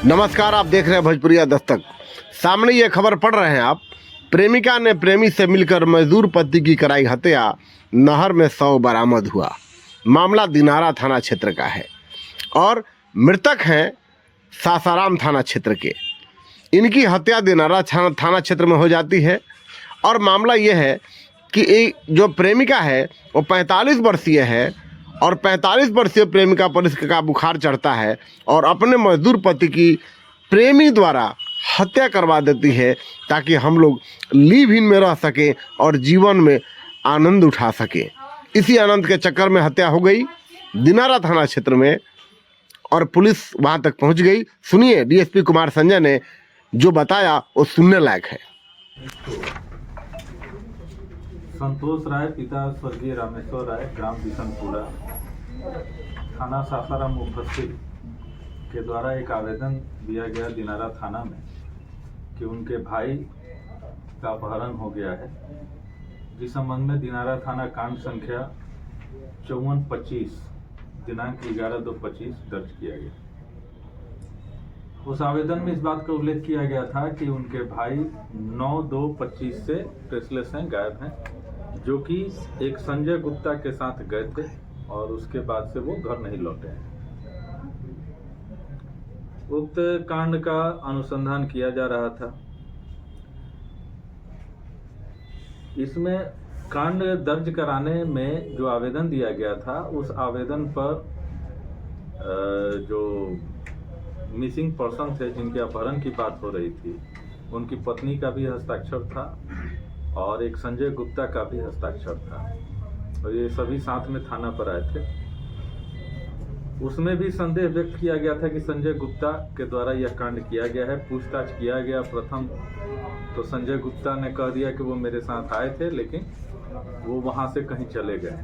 नमस्कार, आप देख रहे हैं भोजपुरिया दस्तक। सामने ये खबर पढ़ रहे हैं आप। प्रेमिका ने प्रेमी से मिलकर मजदूर पति की कराई हत्या, नहर में शव बरामद हुआ। मामला दिनारा थाना क्षेत्र का है और मृतक हैं सासाराम थाना क्षेत्र के। इनकी हत्या दिनारा थाना क्षेत्र में हो जाती है और मामला ये है कि जो प्रेमिका है वो 45 वर्षीय है और 45 वर्षीय प्रेमिका पर इसका बुखार चढ़ता है और अपने मजदूर पति की प्रेमी द्वारा हत्या करवा देती है ताकि हम लोग लिव इन में रह सकें और जीवन में आनंद उठा सकें। इसी आनंद के चक्कर में हत्या हो गई दिनारा थाना क्षेत्र में और पुलिस वहां तक पहुंच गई। सुनिए डीएसपी कुमार संजय ने जो बताया वो सुनने लायक है। संतोष राय पिता स्वर्गीय रामेश्वर राय, ग्राम बिशनपुरा, थाना सासाराम उपस्थित के द्वारा एक आवेदन दिया गया दिनारा थाना में कि उनके भाई का अपहरण हो गया है, जिस संबंध में दिनारा थाना कांड संख्या 5425 दिनांक 11/2/25 दर्ज किया गया। उस आवेदन में इस बात का उल्लेख किया गया था कि उनके भाई 9/2/25 से ट्रेसलेस हैं, गायब हैं, जो कि एक संजय गुप्ता के साथ गए थे और उसके बाद से वो घर नहीं लौटे हैं। उक्त कांड का अनुसंधान किया जा रहा था। इसमें कांड दर्ज कराने में जो आवेदन दिया गया था, उस आवेदन पर जो मिसिंग पर्सन थे जिनके अपहरण की बात हो रही थी, उनकी पत्नी का भी हस्ताक्षर था और एक संजय गुप्ता का भी हस्ताक्षर था और ये सभी साथ में थाना पर आए थे। उसमें भी संदेह व्यक्त किया गया था कि संजय गुप्ता के द्वारा यह कांड किया गया है। पूछताछ किया गया। प्रथम तो संजय गुप्ता ने कह दिया कि वो मेरे साथ आए थे, लेकिन वो वहां से कहीं चले गए।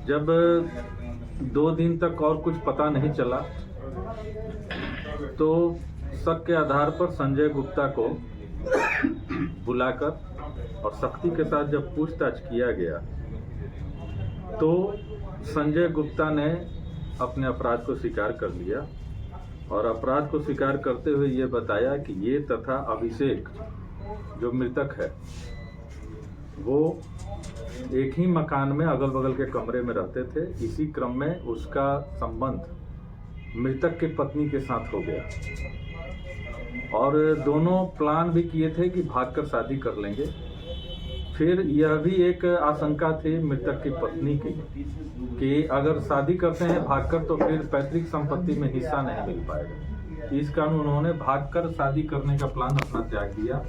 जब 2 दिन तक और कुछ पता नहीं चला तो शक के आधार पर संजय गुप्ता को बुलाकर और सख्ती के साथ जब पूछताछ किया गया तो संजय गुप्ता ने अपने अपराध को स्वीकार कर लिया और अपराध को स्वीकार करते हुए ये बताया कि ये तथा अभिषेक जो मृतक है वो एक ही मकान में अगल बगल के कमरे में रहते थे। इसी क्रम में उसका संबंध मृतक के पत्नी के साथ हो गया और दोनों प्लान भी किए थे कि भागकर शादी कर लेंगे। फिर यह भी एक आशंका थी मृतक की पत्नी की कि अगर शादी करते हैं भागकर तो फिर पैतृक संपत्ति में हिस्सा नहीं मिल पाएगा। इस कारण उन्होंने भागकर शादी करने का प्लान अपना त्याग दिया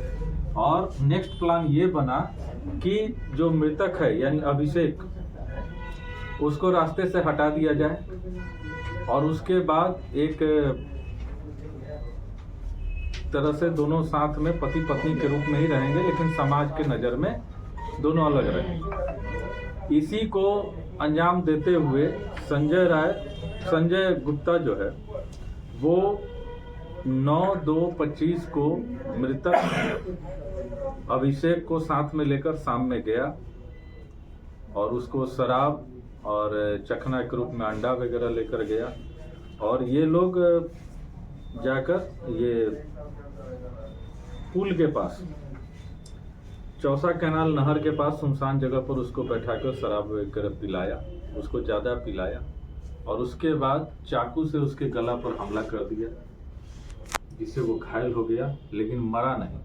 और नेक्स्ट प्लान ये बना कि जो मृतक है यानी अभिषेक, उसको रास्ते से हटा दिया जाए और उसके बाद एक तरह से दोनों साथ में पति पत्नी के रूप में ही रहेंगे, लेकिन समाज के नज़र में दोनों अलग रहेंगे। इसी को अंजाम देते हुए संजय गुप्ता जो है वो 9/2/25 को मृतक अभिषेक को साथ में लेकर शाम में गया और उसको शराब और चखना के रूप में अंडा वगैरह लेकर गया और ये लोग जाकर ये पुल के पास चौसा कैनाल नहर के पास सुनसान जगह पर उसको बैठाकर शराब वगैरह पिलाया, उसको ज़्यादा पिलाया और उसके बाद चाकू से उसके गला पर हमला कर दिया, जिससे वो घायल हो गया लेकिन मरा नहीं।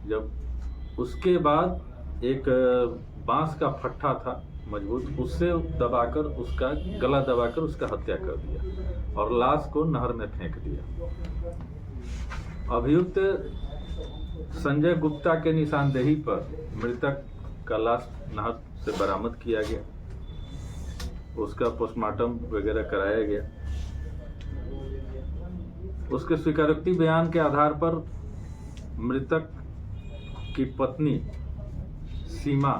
जब उसके बाद एक बांस का फट्टा था मजबूत, उससे दबाकर उसका गला दबाकर उसका हत्या कर दिया और लाश को नहर में फेंक दिया। अभियुक्त संजय गुप्ता के निशानदेही पर मृतक का लाश नहर से बरामद किया गया, उसका पोस्टमार्टम वगैरह कराया गया। उसके स्वीकारोक्ति बयान के आधार पर मृतक की पत्नी सीमा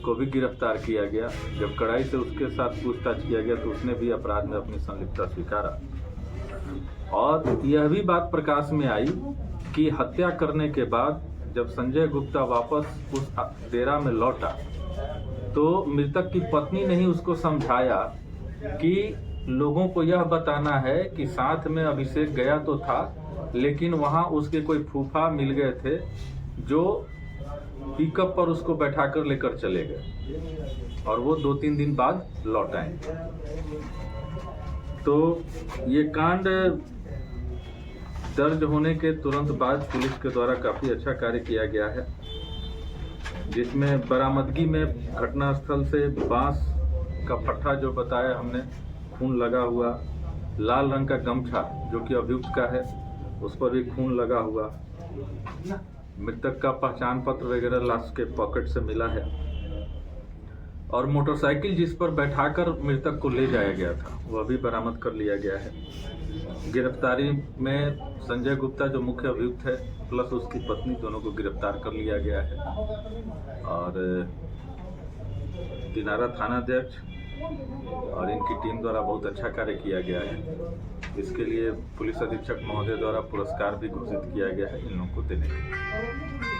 को भी गिरफ्तार किया गया। जब कड़ाई से उसके साथ पूछताछ किया गया तो उसने भी अपराध में अपनी संलिप्तता स्वीकारा और यह भी बात प्रकाश में आई कि हत्या करने के बाद जब संजय गुप्ता वापस उस डेरा में लौटा तो मृतक की पत्नी ने ही उसको समझाया कि लोगों को यह बताना है कि साथ में अभिषेक गया तो था, लेकिन वहां उसके कोई फूफा मिल गए थे जो पिकअप पर उसको बैठाकर लेकर चले गए और वो 2-3 दिन बाद लौट आए। तो ये कांड दर्ज होने के तुरंत बाद पुलिस के द्वारा काफी अच्छा कार्य किया गया है, जिसमें बरामदगी में घटनास्थल से बांस का पट्टा जो बताया हमने, खून लगा हुआ, लाल रंग का गमछा जो कि अभियुक्त का है उस पर भी खून लगा हुआ, मृतक का पहचान पत्र वगैरह लाश के पॉकेट से मिला है और मोटरसाइकिल जिस पर बैठाकर मृतक को ले जाया गया था वह भी बरामद कर लिया गया है। गिरफ्तारी में संजय गुप्ता जो मुख्य अभियुक्त है प्लस उसकी पत्नी दोनों को गिरफ्तार कर लिया गया है और दिनारा थानाध्यक्ष और इनकी टीम द्वारा बहुत अच्छा कार्य किया गया है। इसके लिए पुलिस अधीक्षक महोदय द्वारा पुरस्कार भी घोषित किया गया है इन लोगों को देने के लिए।